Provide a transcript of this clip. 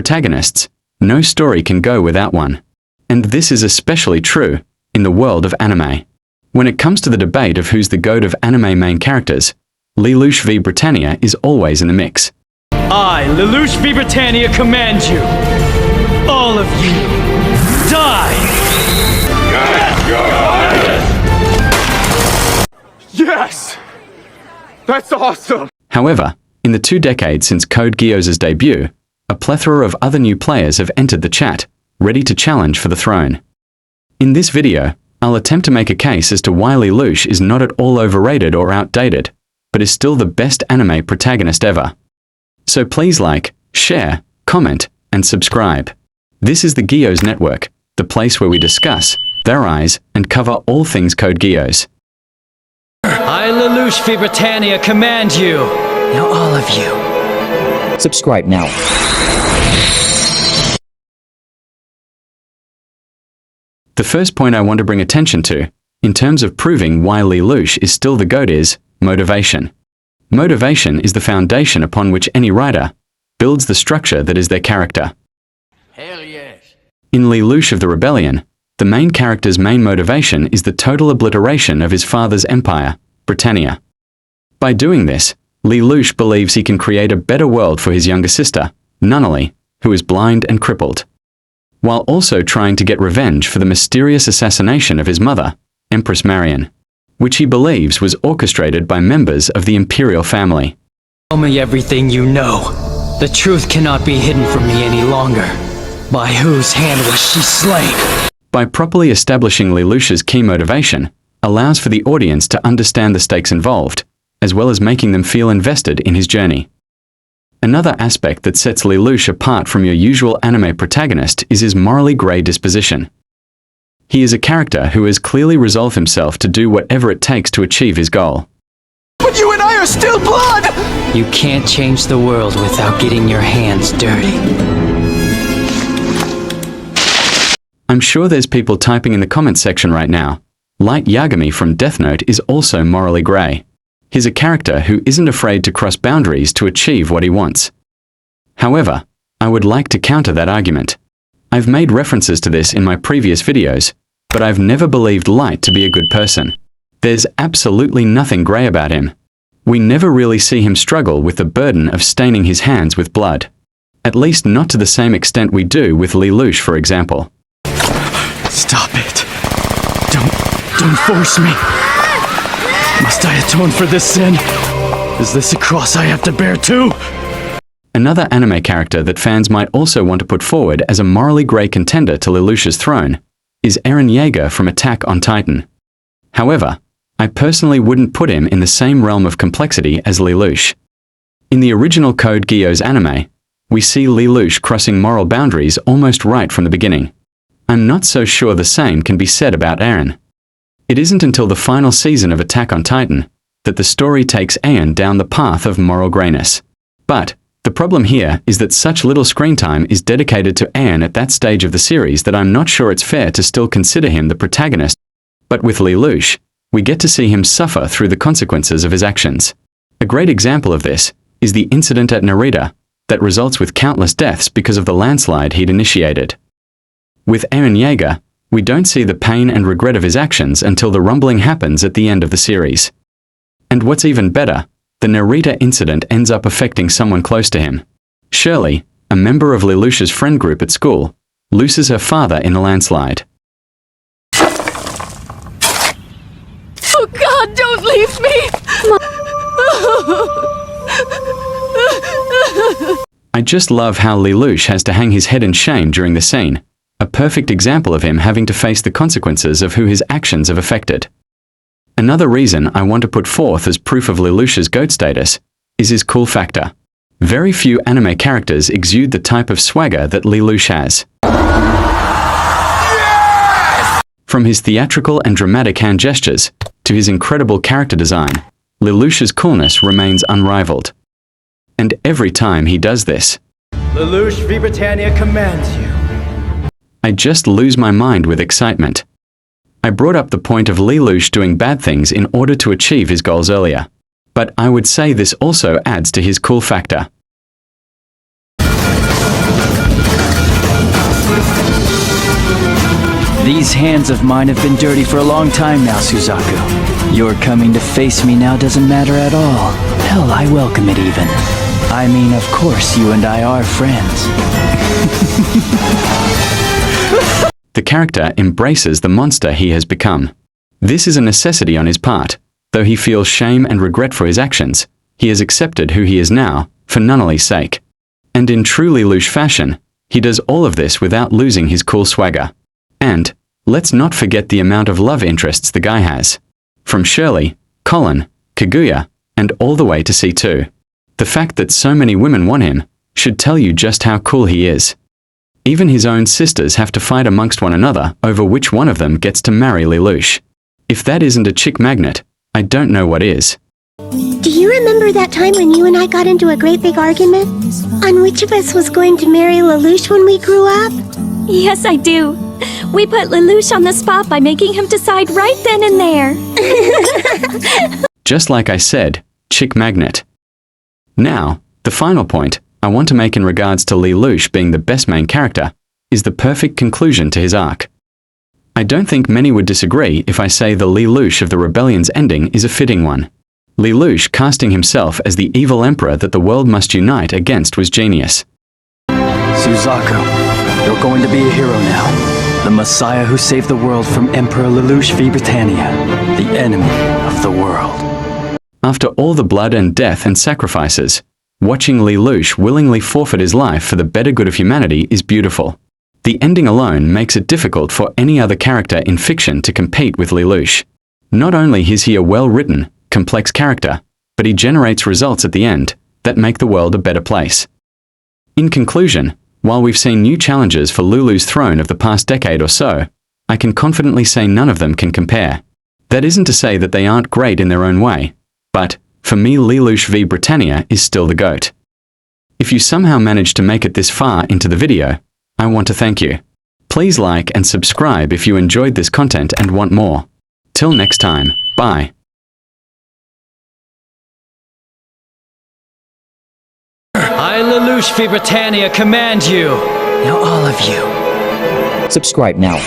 protagonists, no story can go without one. And this is especially true in the world of anime. When it comes to the debate of who's the GOAT of anime main characters, Lelouch v Britannia is always in the mix. I, Lelouch v Britannia, command you. All of you, die! Yes! That's awesome! However, in the 2 decades since Code Geass's debut, a plethora of other new players have entered the chat, ready to challenge for the throne. In this video, I'll attempt to make a case as to why Lelouch is not at all overrated or outdated, but is still the best anime protagonist ever. So please like, share, comment, and subscribe. This is the Geass Network, the place where we discuss, theorize, and cover all things Code Geass. I, Lelouch v Britannia, command you. Now all of you. Subscribe now. The first point I want to bring attention to, in terms of proving why Lelouch is still the GOAT, is motivation. Motivation is the foundation upon which any writer builds the structure that is their character. Hell yes. In Lelouch of the Rebellion, the main character's main motivation is the total obliteration of his father's empire, Britannia. By doing this, Lelouch believes he can create a better world for his younger sister, Nunnally, who is blind and crippled, while also trying to get revenge for the mysterious assassination of his mother, Empress Marion, which he believes was orchestrated by members of the imperial family. Tell me everything you know. The truth cannot be hidden from me any longer. By whose hand was she slain? By properly establishing Lelouch's key motivation, allows for the audience to understand the stakes involved, as well as making them feel invested in his journey. Another aspect that sets Lelouch apart from your usual anime protagonist is his morally grey disposition. He is a character who has clearly resolved himself to do whatever it takes to achieve his goal. But you and I are still blood! You can't change the world without getting your hands dirty. I'm sure there's people typing in the comments section right now. Light Yagami from Death Note is also morally grey. He's a character who isn't afraid to cross boundaries to achieve what he wants. However, I would like to counter that argument. I've made references to this in my previous videos, but I've never believed Light to be a good person. There's absolutely nothing grey about him. We never really see him struggle with the burden of staining his hands with blood. At least not to the same extent we do with Lelouch, for example. Stop it. Don't force me. Must I atone for this sin? Is this a cross I have to bear too? Another anime character that fans might also want to put forward as a morally grey contender to Lelouch's throne is Eren Yeager from Attack on Titan. However, I personally wouldn't put him in the same realm of complexity as Lelouch. In the original Code Geass anime, we see Lelouch crossing moral boundaries almost right from the beginning. I'm not so sure the same can be said about Eren. It isn't until the final season of Attack on Titan that the story takes Eren down the path of moral greyness. But the problem here is that such little screen time is dedicated to Eren at that stage of the series that I'm not sure it's fair to still consider him the protagonist. But with Lelouch, we get to see him suffer through the consequences of his actions. A great example of this is the incident at Narita that results with countless deaths because of the landslide he'd initiated. With Eren Yeager, we don't see the pain and regret of his actions until the rumbling happens at the end of the series. And what's even better, the Narita incident ends up affecting someone close to him. Shirley, a member of Lelouch's friend group at school, loses her father in a landslide. Oh God, don't leave me! I just love how Lelouch has to hang his head in shame during the scene. A perfect example of him having to face the consequences of who his actions have affected. Another reason I want to put forth as proof of Lelouch's GOAT status is his cool factor. Very few anime characters exude the type of swagger that Lelouch has. Yes! From his theatrical and dramatic hand gestures to his incredible character design, Lelouch's coolness remains unrivaled. And every time he does this, Lelouch v Britannia commands you. I just lose my mind with excitement. I brought up the point of Lelouch doing bad things in order to achieve his goals earlier, but I would say this also adds to his cool factor. These hands of mine have been dirty for a long time now, Suzaku. Your coming to face me now doesn't matter at all. Hell, I welcome it even. I mean, of course, you and I are friends. The character embraces the monster he has become. This is a necessity on his part. Though he feels shame and regret for his actions, he has accepted who he is now, for Nunnally's sake. And in true Lelouch fashion, he does all of this without losing his cool swagger. And, let's not forget the amount of love interests the guy has. From Shirley, Colin, Kaguya, and all the way to C2. The fact that so many women want him should tell you just how cool he is. Even his own sisters have to fight amongst one another over which one of them gets to marry Lelouch. If that isn't a chick magnet, I don't know what is. Do you remember that time when you and I got into a great big argument? On which of us was going to marry Lelouch when we grew up? Yes, I do. We put Lelouch on the spot by making him decide right then and there. Just like I said, chick magnet. Now, the final point I want to make in regards to Lelouch being the best main character is the perfect conclusion to his arc. I don't think many would disagree if I say the Lelouch of the Rebellion's ending is a fitting one. Lelouch casting himself as the evil emperor that the world must unite against was genius. Suzaku, you're going to be a hero now. The Messiah who saved the world from Emperor Lelouch V. Britannia, the enemy of the world. After all the blood and death and sacrifices, watching Lelouch willingly forfeit his life for the better good of humanity is beautiful. The ending alone makes it difficult for any other character in fiction to compete with Lelouch. Not only is he a well-written, complex character, but he generates results at the end that make the world a better place. In conclusion, while we've seen new challenges for Lulu's throne of the past decade or so, I can confidently say none of them can compare. That isn't to say that they aren't great in their own way, but, for me, Lelouch v Britannia is still the GOAT. If you somehow managed to make it this far into the video, I want to thank you. Please like and subscribe if you enjoyed this content and want more. Till next time, bye. I, Lelouch v Britannia, command you. Now all of you. Subscribe now.